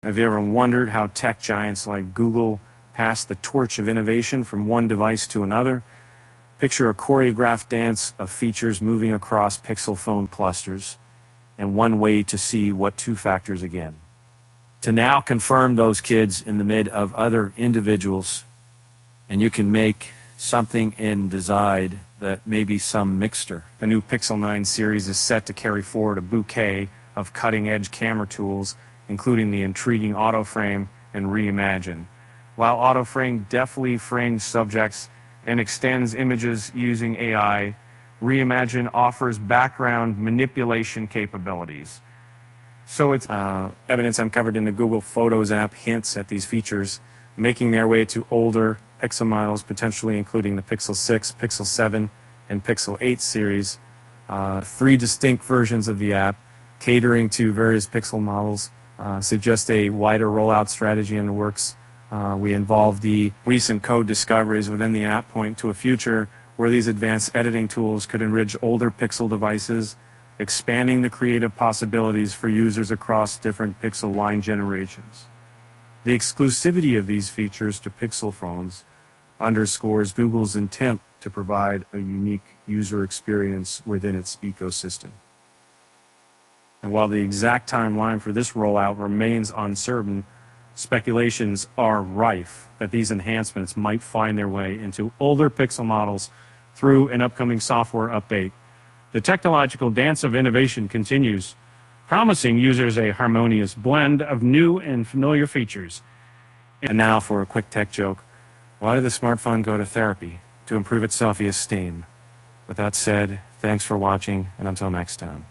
Have you ever wondered how tech giants like Google pass the torch of innovation from one device to another? Picture a choreographed dance of features moving across pixel phone clusters, and one way to see what two factors again. To now confirm those kids in the mid of other individuals, and you can make something in design that may be some mixture. The new Pixel 9 series is set to carry forward a bouquet of cutting-edge camera tools, including the intriguing autoframe and Reimagine. While autoframe deftly frames subjects and extends images using AI, Reimagine offers background manipulation capabilities. So it's evidence uncovered in the Google Photos app hints at these features, making their way to older Pixel models, potentially including the Pixel 6, Pixel 7, and Pixel 8 series. 3 distinct versions of the app, catering to various Pixel models, suggest a wider rollout strategy in the works. We involve the recent code discoveries within the app point to a future where these advanced editing tools could enrich older Pixel devices, expanding the creative possibilities for users across different Pixel line generations. The exclusivity of these features to Pixel phones underscores Google's intent to provide a unique user experience within its ecosystem. And while the exact timeline for this rollout remains uncertain, speculations are rife that these enhancements might find their way into older Pixel models through an upcoming software update. The technological dance of innovation continues, promising users a harmonious blend of new and familiar features. And now for a quick tech joke. Why did the smartphone go to therapy? To improve its self-esteem. With that said, thanks for watching, and until next time.